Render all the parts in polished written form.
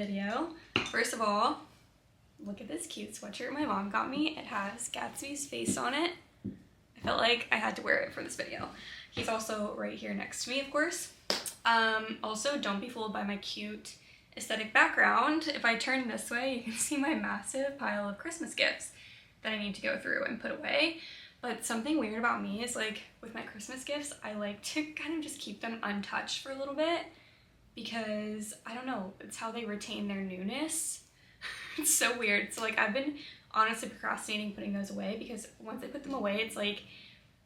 video. First of all, look at this cute sweatshirt my mom got me. It has Gatsby's face on it. I felt like I had to wear it for this video. He's also right here next to me, of course. Also, don't be fooled by my cute aesthetic background. If I turn this way, you can see my massive pile of Christmas gifts that I need to go through and put away. But something weird about me is, like, with my Christmas gifts, I like to kind of just keep them untouched for a little bit because, I don't know, it's how they retain their newness. It's so weird. So, like, I've been honestly procrastinating putting those away because once I put them away, it's like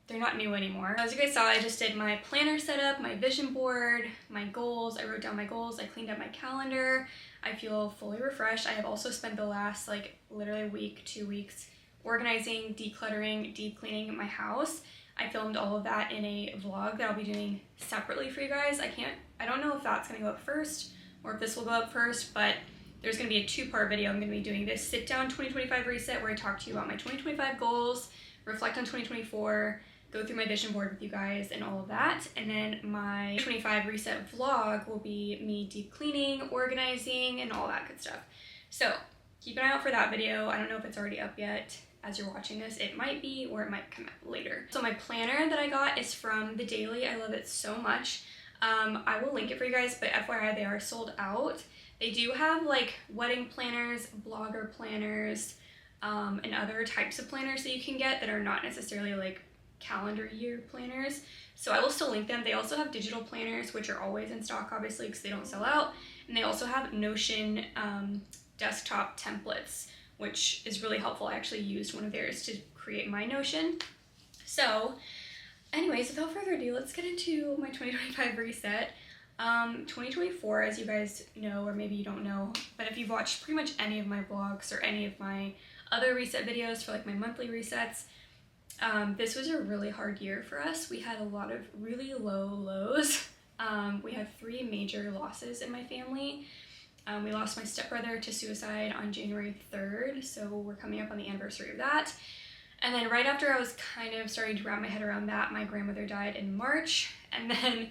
they're not new anymore. As you guys saw, I just did my planner setup, my vision board, my goals. I wrote down my goals. I cleaned up my calendar. I feel fully refreshed. I have also spent the last, like, literally week, 2 weeks organizing, decluttering, deep cleaning my house. I filmed all of that in a vlog that I'll be doing separately for you guys. I don't know if that's gonna go up first or if this will go up first, but there's gonna be a 2-part video. I'm gonna be doing this sit down 2025 reset where I talk to you about my 2025 goals, reflect on 2024, go through my vision board with you guys and all of that. And then my 2025 reset vlog will be me deep cleaning, organizing, and all that good stuff. So keep an eye out for that video. I don't know if it's already up yet. As you're watching this, it might be, or it might come out later. So my planner that I got is from The Daily. I love it so much. I will link it for you guys, but FYI, they are sold out. They do have like wedding planners, blogger planners, and other types of planners that you can get that are not necessarily like calendar year planners. So I will still link them. They also have digital planners, which are always in stock, obviously, because they don't sell out. And they also have Notion desktop templates, which is really helpful. I actually used one of theirs to create my Notion. So anyways, without further ado, let's get into my 2025 reset. 2024, as you guys know, or maybe you don't know, but if you've watched pretty much any of my vlogs or any of my other reset videos for like my monthly resets, this was a really hard year for us. We had a lot of really low lows. We had 3 major losses in my family. We lost my stepbrother to suicide on January 3rd, so we're coming up on the anniversary of that. And then right after I was kind of starting to wrap my head around that, my grandmother died in March, and then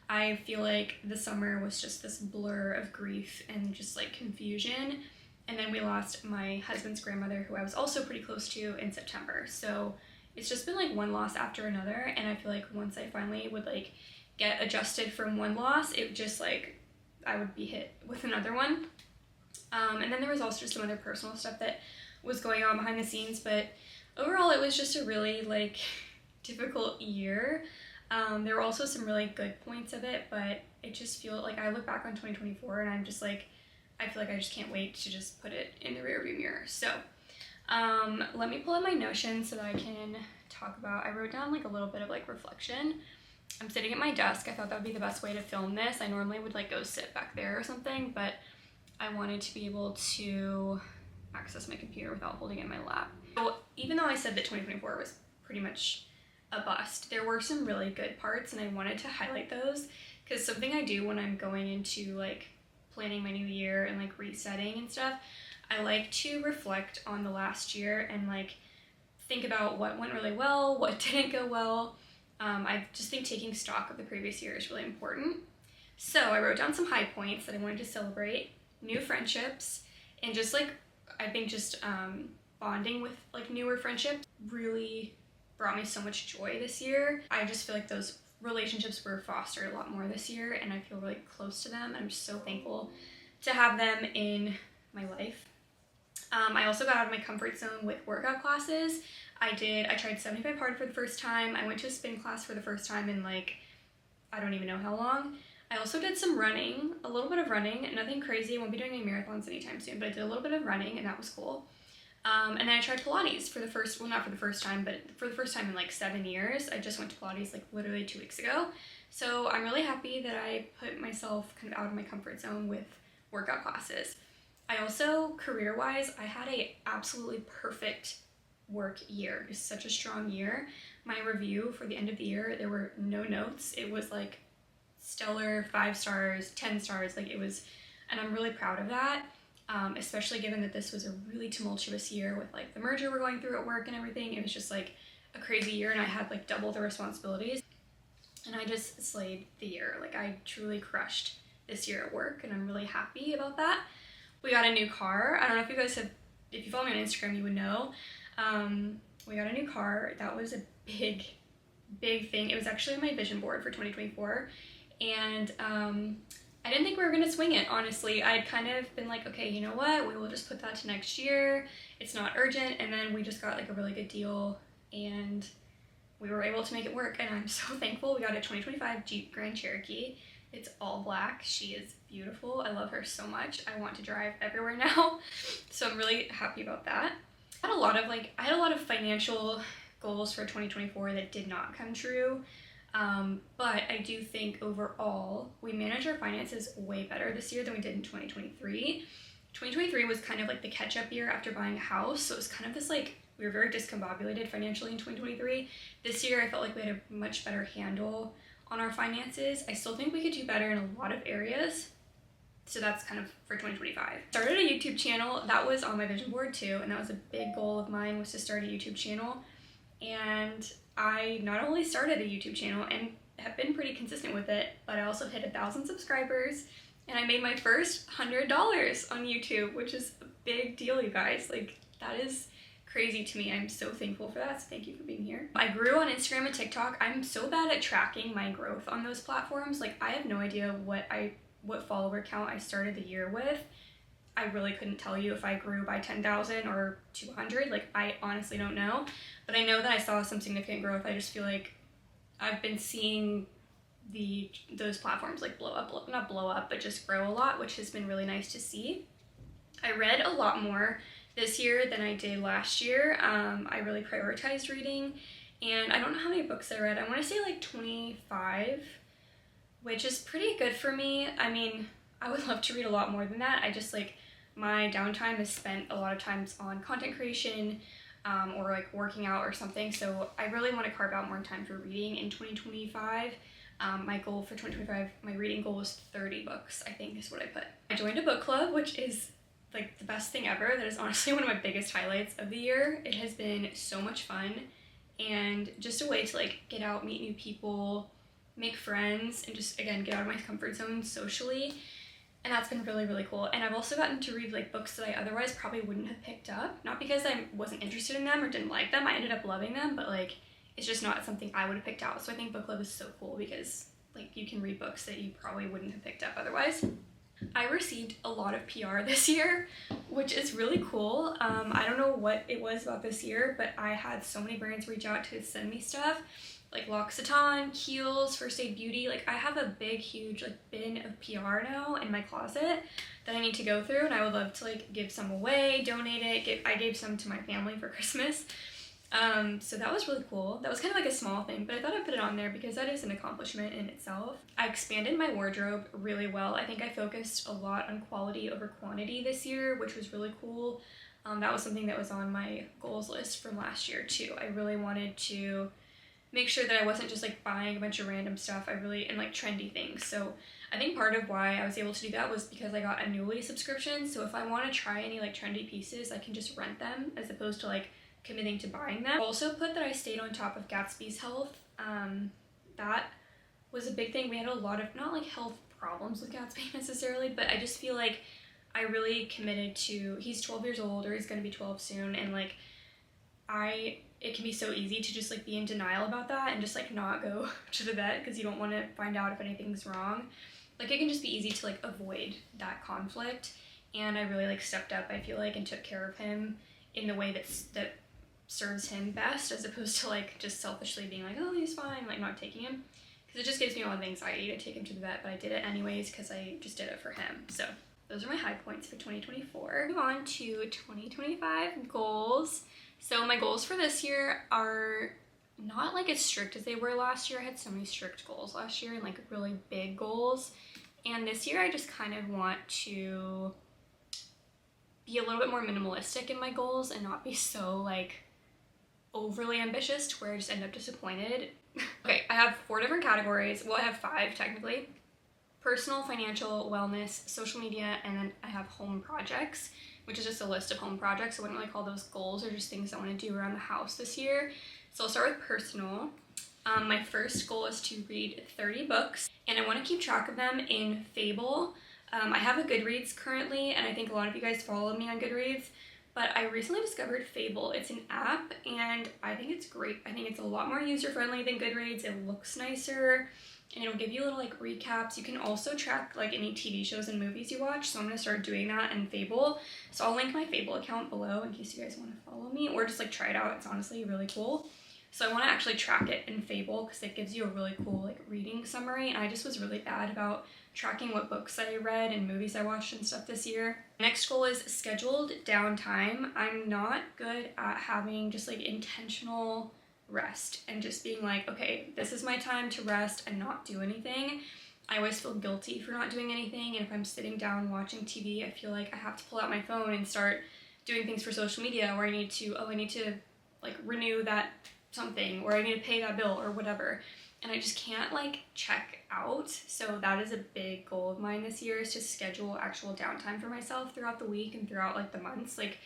I feel like the summer was just this blur of grief and just like confusion. And then we lost my husband's grandmother, who I was also pretty close to, in September. So it's just been like one loss after another, and I feel like once I finally would like get adjusted from one loss, it just like I would be hit with another one. And then there was also just some other personal stuff that was going on behind the scenes, but overall it was just a really like difficult year. There were also some really good points of it, but it just feels like I look back on 2024 and I'm just like, I feel like I just can't wait to just put it in the rearview mirror. So let me pull up my Notion so that I can talk about, I wrote down like a little bit of like reflection. I'm sitting at my desk. I thought that would be the best way to film this. I normally would like go sit back there or something, but I wanted to be able to access my computer without holding it in my lap. So even though I said that 2024 was pretty much a bust, there were some really good parts, and I wanted to highlight those because something I do when I'm going into like planning my new year and like resetting and stuff, I like to reflect on the last year and like think about what went really well, what didn't go well. I just think taking stock of the previous year is really important. So I wrote down some high points that I wanted to celebrate, new friendships, and just like, I think just bonding with like newer friendships really brought me so much joy this year. I just feel like those relationships were fostered a lot more this year, and I feel really close to them. I'm just so thankful to have them in my life. I also got out of my comfort zone with workout classes. I tried 75 hard for the first time. I went to a spin class for the first time in like, I don't even know how long. I also did some running, a little bit of running, nothing crazy. I won't be doing any marathons anytime soon, but I did a little bit of running and that was cool. And then I tried Pilates for the first, well, not for the first time, but for the first time in like 7 years. I just went to Pilates like literally 2 weeks ago. So I'm really happy that I put myself kind of out of my comfort zone with workout classes. I also, career-wise, I had a absolutely perfect work year. It was such a strong year. My review for the end of the year, there were no notes. It was like stellar, 5 stars, 10 stars, like it was, and I'm really proud of that. Especially given that this was a really tumultuous year with like the merger we're going through at work and everything. It was just like a crazy year, and I had like double the responsibilities, and I just slayed the year. Like I truly crushed this year at work, and I'm really happy about that. We got a new car. I don't know if you guys have, if you follow me on Instagram, you would know. We got a new car. That was a big thing. It was actually on my vision board for 2024. And I didn't think we were gonna swing it, honestly. I'd kind of been like, okay, you know what? We will just put that to next year. It's not urgent. And then we just got like a really good deal and we were able to make it work. And I'm so thankful. We got a 2025 Jeep Grand Cherokee. It's all black. She is beautiful. I love her so much. I want to drive everywhere now. So I'm really happy about that. I had a lot of financial goals for 2024 that did not come true. But I do think overall we managed our finances way better this year than we did in 2023. 2023 was kind of like the catch-up year after buying a house. So it was kind of this like, we were very discombobulated financially in 2023. This year I felt like we had a much better handle on our finances. I still think we could do better in a lot of areas. So that's kind of for 2025. Started a YouTube channel. That was on my vision board too. And that was a big goal of mine, was to start a YouTube channel. And I not only started a YouTube channel and have been pretty consistent with it, but I also hit 1,000 subscribers and I made my first $100 on YouTube, which is a big deal, you guys. Like, that is crazy to me. I'm so thankful for that, so thank you for being here. I grew on Instagram and TikTok. I'm so bad at tracking my growth on those platforms. Like, I have no idea what follower count I started the year with. I really couldn't tell you if I grew by 10,000 or 200. Like, I honestly don't know. But I know that I saw some significant growth. I just feel like I've been seeing those platforms like not blow up, but just grow a lot, which has been really nice to see. I read a lot more this year than I did last year. I really prioritized reading, and I don't know how many books I read. I want to say like 25, which is pretty good for me. I mean, I would love to read a lot more than that. I just like, my downtime is spent a lot of times on content creation, or like working out or something. So I really want to carve out more time for reading in 2025. My goal for 2025, my reading goal was 30 books, I think is what I put. I joined a book club, which is like the best thing ever. That is honestly one of my biggest highlights of the year. It has been so much fun and just a way to like get out, meet new people, make friends, and just again get out of my comfort zone socially. And that's been really, really cool. And I've also gotten to read like books that I otherwise probably wouldn't have picked up. Not because I wasn't interested in them or didn't like them. I ended up loving them, but like, it's just not something I would have picked out. So I think book club is so cool because like you can read books that you probably wouldn't have picked up otherwise. I received a lot of PR this year, which is really cool. I don't know what it was about this year, but I had so many brands reach out to send me stuff. Like L'Occitane, Kiehl's, First Aid Beauty. Like, I have a big, huge like bin of PR now in my closet that I need to go through, and I would love to like give some away, donate it. I gave some to my family for Christmas. So that was really cool. That was kind of like a small thing, but I thought I'd put it on there because that is an accomplishment in itself. I expanded my wardrobe really well. I think I focused a lot on quality over quantity this year, which was really cool. That was something that was on my goals list from last year too. I really wanted to make sure that I wasn't just like buying a bunch of random stuff. And like trendy things. So I think part of why I was able to do that was because I got a Nuuly subscription. So if I want to try any like trendy pieces, I can just rent them as opposed to like committing to buying them. I also put that I stayed on top of Gatsby's health. That was a big thing. We had a lot of, not like health problems with Gatsby necessarily, but I just feel like I really committed to, he's 12 years old, or he's gonna be 12 soon, and like it can be so easy to just like be in denial about that and just like not go to the vet because you don't want to find out if anything's wrong. Like, it can just be easy to like avoid that conflict, and I really like stepped up, I feel like, and took care of him in the way that serves him best, as opposed to like just selfishly being like, oh, he's fine, like not taking him, because it just gives me a lot of anxiety to take him to the vet. But I did it anyways because I just did it for him. So those are my high points for 2024. Move on to 2025 goals. So my goals for this year are not like as strict as they were last year. I had so many strict goals last year and like really big goals, and this year I just kind of want to be a little bit more minimalistic in my goals and not be so like overly ambitious to where I just end up disappointed. Okay, I have 4 different categories. Well, I have 5 technically. Personal, financial, wellness, social media, and then I have home projects, which is just a list of home projects. I wouldn't really call those goals, or just things I want to do around the house this year. So I'll start with personal. My first goal is to read 30 books, and I want to keep track of them in Fable. I have a Goodreads currently, and I think a lot of you guys follow me on Goodreads, but I recently discovered Fable. It's an app, and I think it's great. I think it's a lot more user-friendly than Goodreads. It looks nicer, and it'll give you little like recaps. You can also track like any TV shows and movies you watch, so I'm gonna start doing that in Fable. So I'll link my Fable account below in case you guys want to follow me, or just like try it out. It's honestly really cool. So I want to actually track it in Fable because it gives you a really cool like reading summary, and I just was really bad about tracking what books I read and movies I watched and stuff this year. Next goal is scheduled downtime. I'm not good at having just like intentional rest and just being like, okay, this is my time to rest and not do anything. I always feel guilty for not doing anything, and if I'm sitting down watching TV, I feel like I have to pull out my phone and start doing things for social media, where I need to like renew that something, or I need to pay that bill or whatever, and I just can't like check out. So that is a big goal of mine this year, is to schedule actual downtime for myself throughout the week and throughout like the months. Like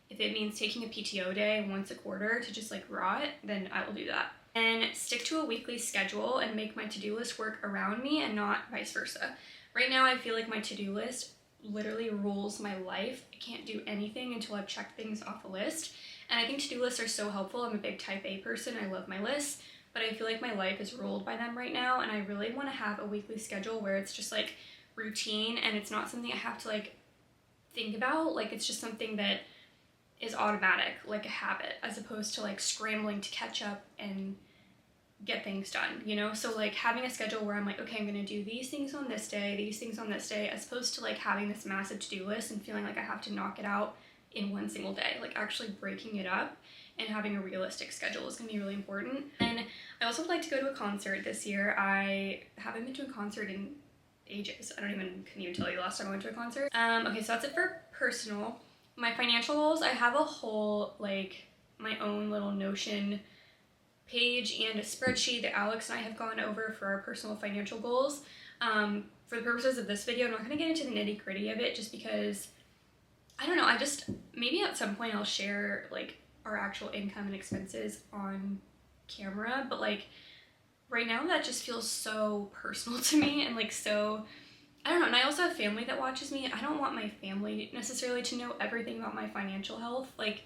if it means taking a PTO day once a quarter to just like rot, then I will do that. And stick to a weekly schedule and make my to-do list work around me and not vice versa. Right now I feel like my to-do list literally rules my life. I can't do anything until I've checked things off a list. And I think to-do lists are so helpful. I'm a big type A person. I love my lists, but I feel like my life is ruled by them right now, and I really want to have a weekly schedule where it's just like routine and it's not something I have to like think about. Like it's just something that is automatic, like a habit, as opposed to like scrambling to catch up and get things done, you know? So like having a schedule where I'm like, okay, I'm gonna do these things on this day, these things on this day, as opposed to like having this massive to-do list and feeling like I have to knock it out in one single day. Like actually breaking it up and having a realistic schedule is gonna be really important. And I also would like to go to a concert this year. I haven't been to a concert in ages. I couldn't even tell you the last time I went to a concert. Okay, so that's it for personal. My financial goals, I have a whole like my own little Notion page and a spreadsheet that Alex and I have gone over for our personal financial goals. For the purposes of this video, I'm not gonna get into the nitty gritty of it just because I don't know, maybe at some point I'll share like our actual income and expenses on camera, but like right now that just feels so personal to me and like so, I don't know, and I also have family that watches me. I don't want my family necessarily to know everything about my financial health. Like,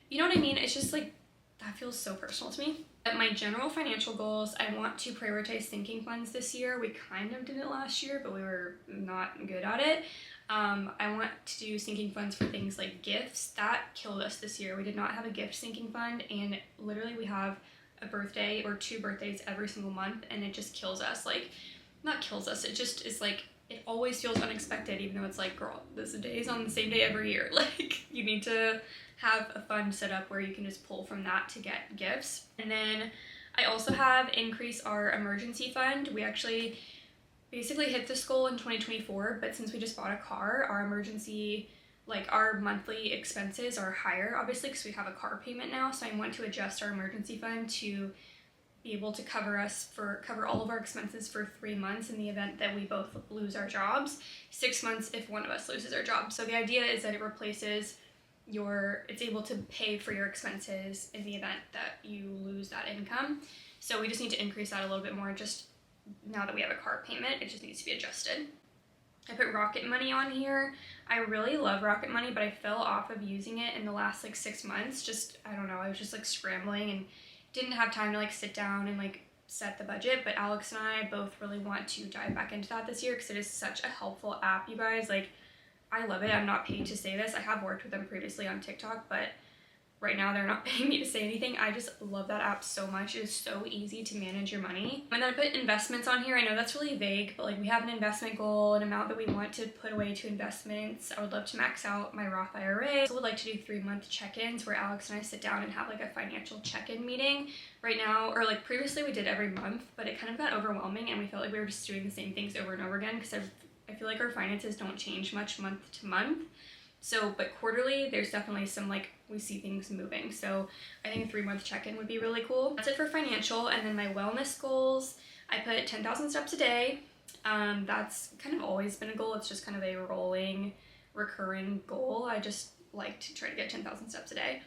you know what I mean? It's just like, that feels so personal to me. But my general financial goals, I want to prioritize sinking funds this year. We kind of did it last year, but we were not good at it. I want to do sinking funds for things like gifts. That killed us this year. We did not have a gift sinking fund, and literally we have a birthday or 2 birthdays every single month, and it just kills us. Like, not kills us, it just is like, it always feels unexpected, even though it's like, girl, this day is on the same day every year. Like, you need to have a fund set up where you can just pull from that to get gifts. And then I also have increased our emergency fund. We actually basically hit this goal in 2024, but since we just bought a car, our emergency, like our monthly expenses are higher, obviously, because we have a car payment now. So I want to adjust our emergency fund to be able to cover all of our expenses for 3 months in the event that we both lose our jobs, 6 months if one of us loses our job. So the idea is that it replaces it's able to pay for your expenses in the event that you lose that income. So we just need to increase that a little bit more. Just now that we have a car payment, it just needs to be adjusted. I put Rocket Money on here. I really love Rocket Money, but I fell off of using it in the last like 6 months. I don't know, I was just like scrambling and didn't have time to like sit down and like set the budget. But Alex and I both really want to dive back into that this year because it is such a helpful app, you guys. Like, I love it. I'm not paid to say this. I have worked with them previously on TikTok, but right now they're not paying me to say anything. I just love that app so much. It is so easy to manage your money. And then I put investments on here. I know that's really vague, but like we have an investment goal, an amount that we want to put away to investments. I would love to max out my Roth IRA. I also would like to do 3-month check-ins where Alex and I sit down and have like a financial check-in meeting. Right now, or like previously we did every month, but it kind of got overwhelming and we felt like we were just doing the same things over and over again because I feel like our finances don't change much month to month. So, but quarterly, there's definitely some like, we see things moving. So I think a 3-month check-in would be really cool. That's it for financial. And then my wellness goals, I put 10,000 steps a day. That's kind of always been a goal. It's just kind of a rolling, recurring goal. I just like to try to get 10,000 steps a day.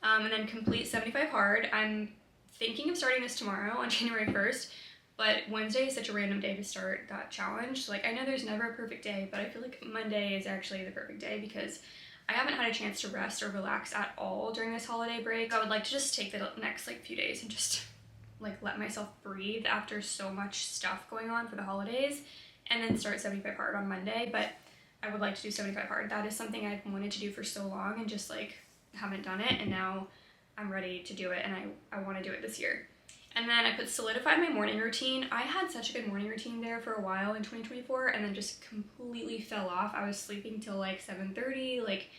And then complete 75 hard. I'm thinking of starting this tomorrow on January 1st. But Wednesday is such a random day to start that challenge. Like, I know there's never a perfect day, but I feel like Monday is actually the perfect day because I haven't had a chance to rest or relax at all during this holiday break. I would like to just take the next like few days and just like let myself breathe after so much stuff going on for the holidays, and then start 75 hard on Monday. But I would like to do 75 hard. That is something I've wanted to do for so long and just like haven't done it, and now I'm ready to do it, and I want to do it this year. And then I put solidified my morning routine. I had such a good morning routine there for a while in 2024, and then just completely fell off. I was sleeping till like 7:30, like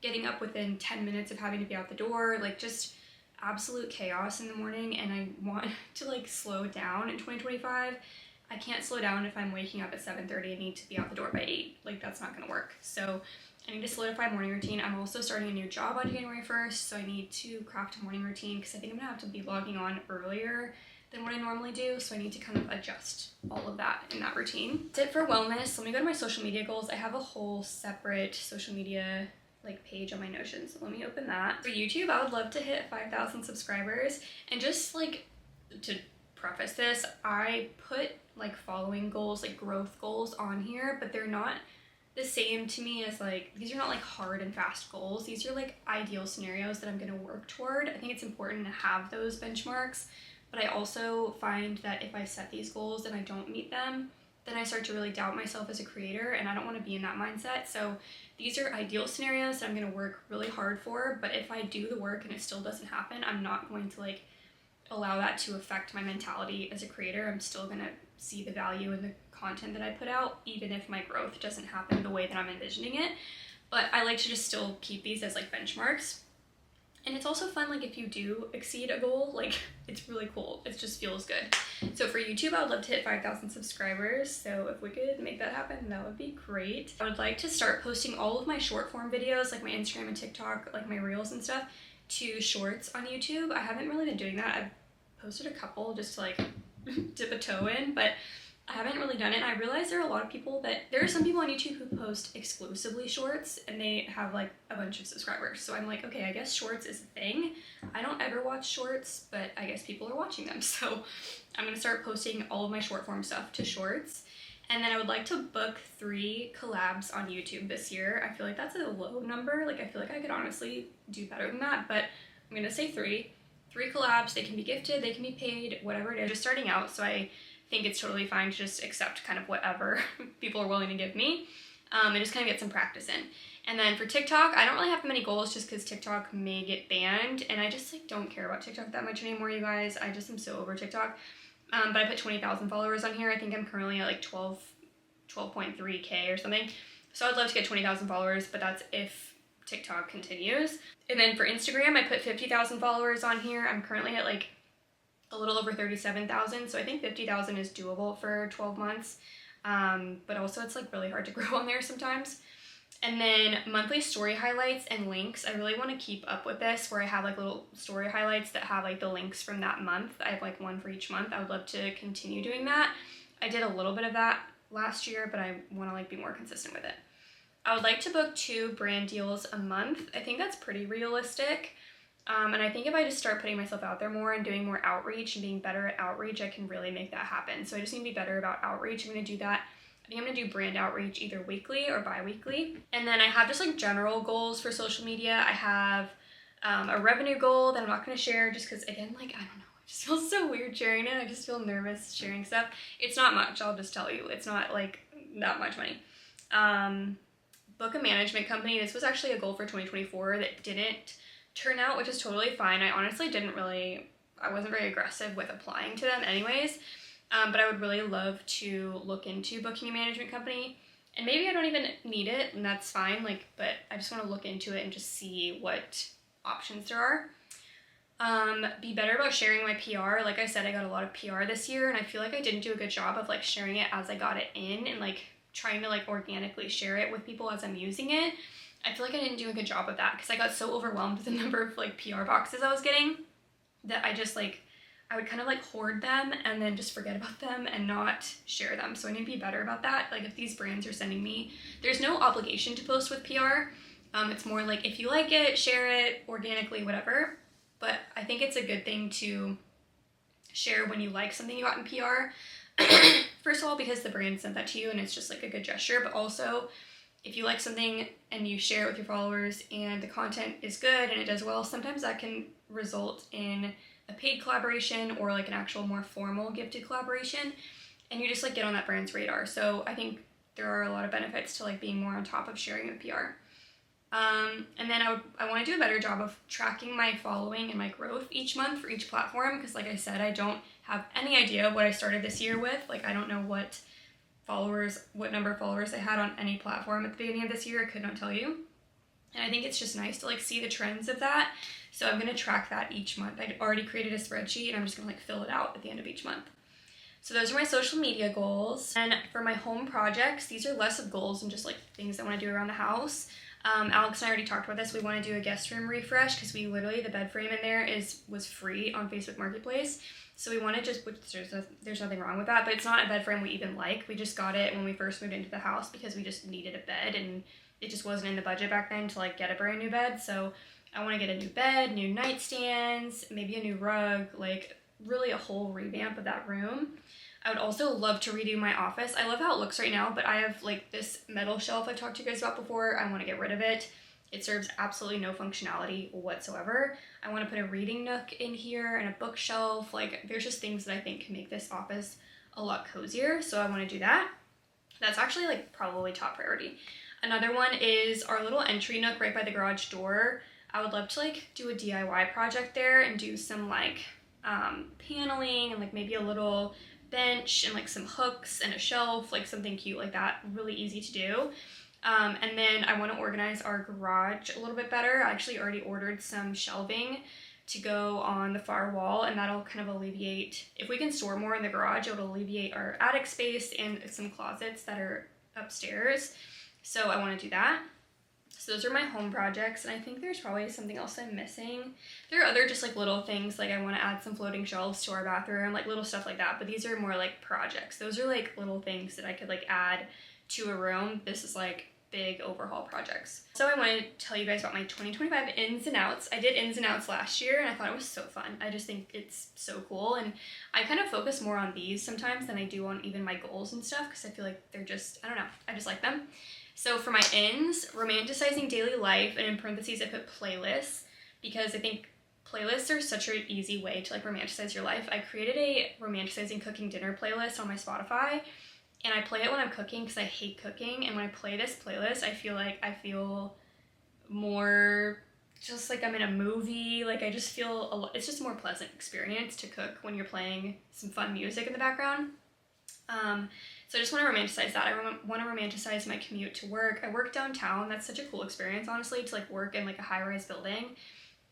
getting up within 10 minutes of having to be out the door, like just absolute chaos in the morning. And I want to like slow down in 2025. I can't slow down if I'm waking up at 7:30 and need to be out the door by 8. Like, that's not gonna work. So I need to solidify morning routine. I'm also starting a new job on January 1st, so I need to craft a morning routine because I think I'm gonna have to be logging on earlier than what I normally do, so I need to kind of adjust all of that in that routine. That's it for wellness. Let me go to my social media goals. I have a whole separate social media like page on my Notion, so let me open that. For YouTube, I would love to hit 5,000 subscribers, and just like to preface this, I put like following goals, like growth goals on here, but they're not the same to me as like, these are not like hard and fast goals. These are like ideal scenarios that I'm gonna work toward. I think it's important to have those benchmarks, but I also find that if I set these goals and I don't meet them, then I start to really doubt myself as a creator, and I don't want to be in that mindset. So these are ideal scenarios that I'm gonna work really hard for, but if I do the work and it still doesn't happen, I'm not going to like allow that to affect my mentality as a creator. I'm still gonna see the value in the content that I put out, even if my growth doesn't happen the way that I'm envisioning it. But I like to just still keep these as like benchmarks. And it's also fun, like if you do exceed a goal, like it's really cool. It just feels good. So for YouTube, I would love to hit 5,000 subscribers. So if we could make that happen, that would be great. I would like to start posting all of my short form videos, like my Instagram and TikTok, like my reels and stuff, to shorts on YouTube. I haven't really been doing that. I've posted a couple just to like dip a toe in, but I haven't really done it. And I realize there are a lot of people there are some people on YouTube who post exclusively shorts and they have like a bunch of subscribers. So I'm like, okay, I guess shorts is a thing. I don't ever watch shorts, but I guess people are watching them. So I'm gonna start posting all of my short form stuff to shorts. And then I would like to book 3 collabs on YouTube this year. I feel like that's a low number. Like I feel like I could honestly do better than that, but I'm gonna say 3. 3 collabs, they can be gifted, they can be paid, whatever it is. Just starting out, so I think it's totally fine to just accept kind of whatever people are willing to give me, and just kind of get some practice in. And then for TikTok, I don't really have many goals just because TikTok may get banned, and I just like don't care about TikTok that much anymore, you guys. I just am so over TikTok. But I put 20,000 followers on here. I think I'm currently at like 12.3K or something. So I'd love to get 20,000 followers, but that's if TikTok continues. And then for Instagram, I put 50,000 followers on here. I'm currently at like a little over 37,000, so I think 50,000 is doable for 12 months. But also it's like really hard to grow on there sometimes. And then monthly story highlights and links. I really want to keep up with this, where I have like little story highlights that have like the links from that month. I have like one for each month. I would love to continue doing that. I did a little bit of that last year, but I want to like be more consistent with it. I would like to book 2 brand deals a month. I think that's pretty realistic. And I think if I just start putting myself out there more and doing more outreach and being better at outreach, I can really make that happen. So I just need to be better about outreach. I'm going to do that. I think I'm going to do brand outreach either weekly or bi-weekly. And then I have just like general goals for social media. I have a revenue goal that I'm not going to share just because, again, like, I don't know. It just feels so weird sharing it. I just feel nervous sharing stuff. It's not much. I'll just tell you. It's not like that much money. Book a management company. This was actually a goal for 2024 that didn't turn out, which is totally fine. I honestly I wasn't very aggressive with applying to them anyways, but I would really love to look into booking a management company, and maybe I don't even need it, and that's fine, like, but I just want to look into it and just see what options there are. Be better about sharing my PR. Like I said, I got a lot of PR this year, and I feel like I didn't do a good job of like sharing it as I got it in, and like trying to like organically share it with people as I'm using it. I feel like I didn't do a good job of that because I got so overwhelmed with the number of like PR boxes I was getting that I just like, I would kind of like hoard them and then just forget about them and not share them. So I need to be better about that. Like if these brands are sending me, there's no obligation to post with PR. It's more like if you like it, share it organically, whatever. But I think it's a good thing to share when you like something you got in PR. First of all, because the brand sent that to you and it's just like a good gesture, but also if you like something and you share it with your followers and the content is good and it does well, sometimes that can result in a paid collaboration or like an actual more formal gifted collaboration, and you just like get on that brand's radar. So I think there are a lot of benefits to like being more on top of sharing with PR. And then I want to do a better job of tracking my following and my growth each month for each platform, because like I said, I don't have any idea what I started this year with. Like I don't know what number of followers I had on any platform at the beginning of this year. I could not tell you. And I think it's just nice to like see the trends of that. So I'm going to track that each month. I already created a spreadsheet and I'm just going to like fill it out at the end of each month. So those are my social media goals. And for my home projects, these are less of goals and just like things I want to do around the house. Alex and I already talked about this. We want to do a guest room refresh because we literally, the bed frame in there was free on Facebook Marketplace. So we want to just, which there's nothing wrong with that, but it's not a bed frame we even like. We just got it when we first moved into the house because we just needed a bed and it just wasn't in the budget back then to like get a brand new bed. So I want to get a new bed, new nightstands, maybe a new rug, like really a whole revamp of that room. I would also love to redo my office. I love how it looks right now, but I have like this metal shelf I've talked to you guys about before. I want to get rid of it. It serves absolutely no functionality whatsoever. I want to put a reading nook in here and a bookshelf. Like there's just things that I think can make this office a lot cozier. So I want to do that. That's actually like probably top priority. Another one is our little entry nook right by the garage door. I would love to like do a DIY project there and do some like paneling and like maybe a little bench and like some hooks and a shelf, like something cute like that, really easy to do. And then I want to organize our garage a little bit better. I actually already ordered some shelving to go on the far wall, and that'll kind of alleviate, if we can store more in the garage, it'll alleviate our attic space and some closets that are upstairs. So I want to do that. So those are my home projects, and I think there's probably something else I'm missing. There are other just like little things, like I want to add some floating shelves to our bathroom, like little stuff like that, but these are more like projects. Those are like little things that I could like add to a room. This is like big overhaul projects. So I want to tell you guys about my 2025 ins and outs. I did ins and outs last year and I thought it was so fun. I just think it's so cool, and I kind of focus more on these sometimes than I do on even my goals and stuff because I feel like they're just, I don't know, I just like them. So for my ins, romanticizing daily life, and in parentheses I put playlists because I think playlists are such an easy way to like romanticize your life. I created a romanticizing cooking dinner playlist on my Spotify, and I play it when I'm cooking because I hate cooking, and when I play this playlist I feel more just like I'm in a movie. Like I just feel it's just a more pleasant experience to cook when you're playing some fun music in the background. So I just want to romanticize that. I want to romanticize my commute to work. I work downtown. That's such a cool experience, honestly, to like work in like a high-rise building.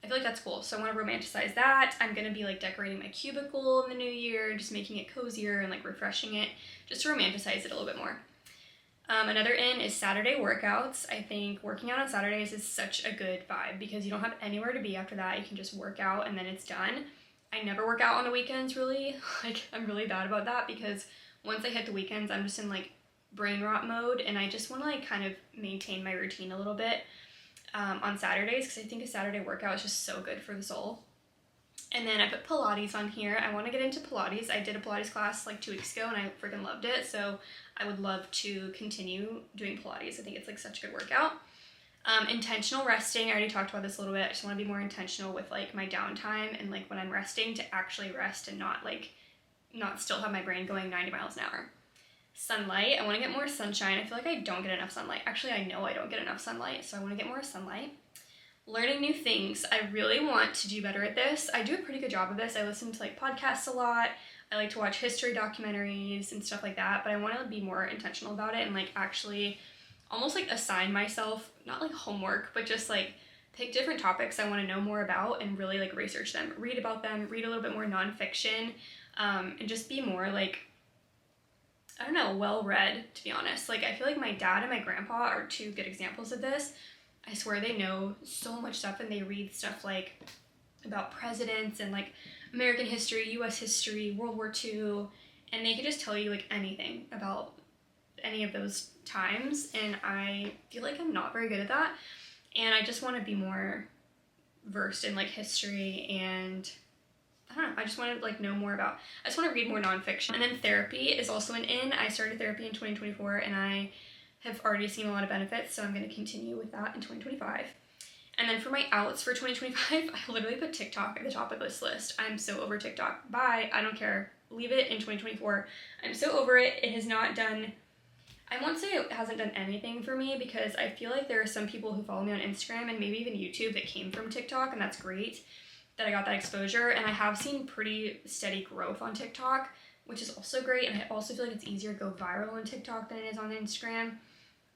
I feel like that's cool. So I want to romanticize that. I'm going to be like decorating my cubicle in the new year, just making it cozier and like refreshing it, just to romanticize it a little bit more. Another in is Saturday workouts. I think working out on Saturdays is such a good vibe because you don't have anywhere to be after that. You can just work out and then it's done. I never work out on the weekends really. Like I'm really bad about that because once I hit the weekends, I'm just in like brain rot mode, and I just want to like kind of maintain my routine a little bit on Saturdays because I think a Saturday workout is just so good for the soul. And then I put Pilates on here. I want to get into Pilates. I did a Pilates class like 2 weeks ago and I freaking loved it. So I would love to continue doing Pilates. I think it's like such a good workout. Intentional resting. I already talked about this a little bit. I just want to be more intentional with like my downtime and like when I'm resting to actually rest and not still have my brain going 90 miles an hour. Sunlight. I want to get more sunshine. I feel like I don't get enough sunlight. Actually, I know I don't get enough sunlight, so I want to get more sunlight. Learning new things. I really want to do better at this. I do a pretty good job of this. I listen to like podcasts a lot. I like to watch history documentaries and stuff like that, but I want to be more intentional about it and like actually almost like assign myself, not like homework, but just like pick different topics I want to know more about and really like research them, read about them, read a little bit more nonfiction, and just be more like, I don't know, well-read, to be honest. Like, I feel like my dad and my grandpa are 2 good examples of this. I swear they know so much stuff, and they read stuff like about presidents and like American history, US history, World War II, and they can just tell you like anything about any of those times, and I feel like I'm not very good at that, and I just want to be more versed in like history and I don't know, I just want to like know more about, I just want to read more nonfiction. And then therapy is also an in. I started therapy in 2024 and I have already seen a lot of benefits, so I'm going to continue with that in 2025. And then for my outs for 2025, I literally put TikTok at the top of this list. I'm so over TikTok. Bye. I don't care. Leave it in 2024. I'm so over it. It has not done, I won't say it hasn't done anything for me, because I feel like there are some people who follow me on Instagram and maybe even YouTube that came from TikTok, and that's great that I got that exposure. And I have seen pretty steady growth on TikTok, which is also great. And I also feel like it's easier to go viral on TikTok than it is on Instagram.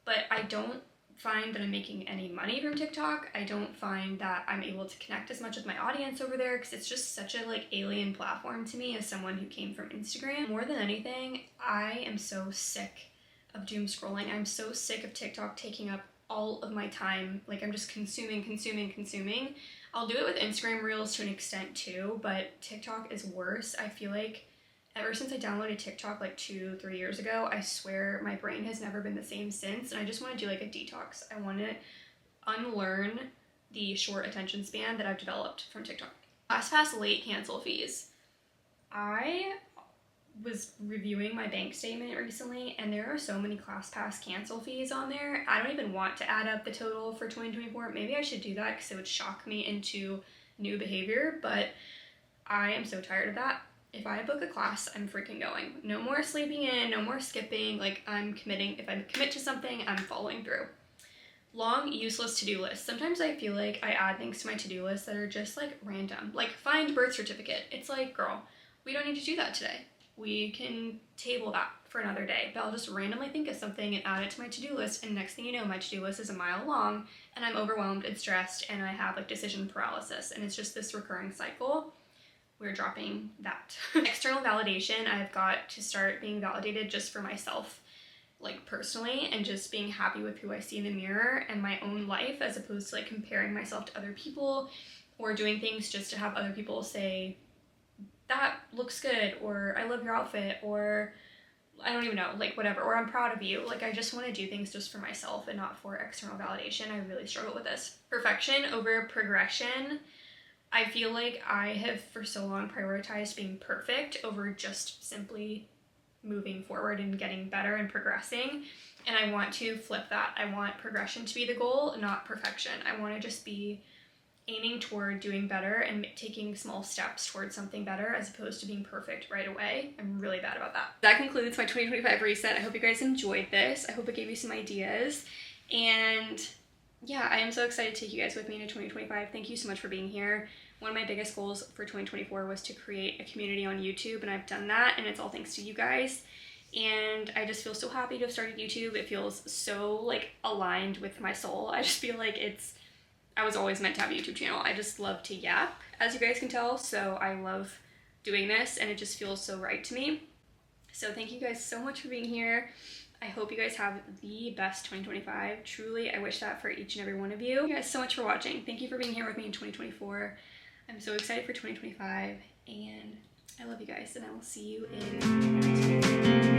But I don't find that I'm making any money from TikTok. I don't find that I'm able to connect as much with my audience over there, because it's just such a like alien platform to me as someone who came from Instagram. More than anything, I am so sick of doom scrolling. I'm so sick of TikTok taking up all of my time. Like, I'm just consuming. I'll do it with Instagram Reels to an extent too, but TikTok is worse. I feel like ever since I downloaded TikTok like 2-3 years ago, I swear my brain has never been the same since, and I just want to do like a detox. I want to unlearn the short attention span that I've developed from TikTok. ClassPass late cancel fees. I was reviewing my bank statement recently, and there are so many ClassPass cancel fees on there. I don't even want to add up the total for 2024. Maybe I should do that because it would shock me into new behavior, but I am so tired of that. If I book a class, I'm freaking going. No more sleeping in, no more skipping. Like, I'm committing. If I commit to something, I'm following through. Long, useless to-do lists. Sometimes I feel like I add things to my to-do list that are just like random. Like, find birth certificate. It's like, girl, we don't need to do that today. We can table that for another day. But I'll just randomly think of something and add it to my to-do list, and next thing you know, my to-do list is a mile long, and I'm overwhelmed and stressed, and I have like decision paralysis, and it's just this recurring cycle. We're dropping that. External validation, I've got to start being validated just for myself, like personally, and just being happy with who I see in the mirror and my own life, as opposed to like comparing myself to other people or doing things just to have other people say, that looks good, or I love your outfit, or I don't even know, like whatever, or I'm proud of you. Like, I just want to do things just for myself and not for external validation. I really struggle with this. Perfection over progression. I feel like I have for so long prioritized being perfect over just simply moving forward and getting better and progressing. And I want to flip that. I want progression to be the goal, not perfection. I want to just be aiming toward doing better and taking small steps towards something better, as opposed to being perfect right away. I'm really bad about that. That concludes my 2025 reset. I hope you guys enjoyed this. I hope it gave you some ideas. And yeah, I am so excited to take you guys with me into 2025. Thank you so much for being here. One of my biggest goals for 2024 was to create a community on YouTube, and I've done that, and it's all thanks to you guys. And I just feel so happy to have started YouTube. It feels so like aligned with my soul. I just feel like I was always meant to have a YouTube channel. I just love to yap, as you guys can tell, so I love doing this, and it just feels so right to me. So thank you guys so much for being here. I hope you guys have the best 2025. Truly, I wish that for each and every one of you. Thank you guys so much for watching. Thank you for being here with me in 2024. I'm so excited for 2025, and I love you guys, and I will see you in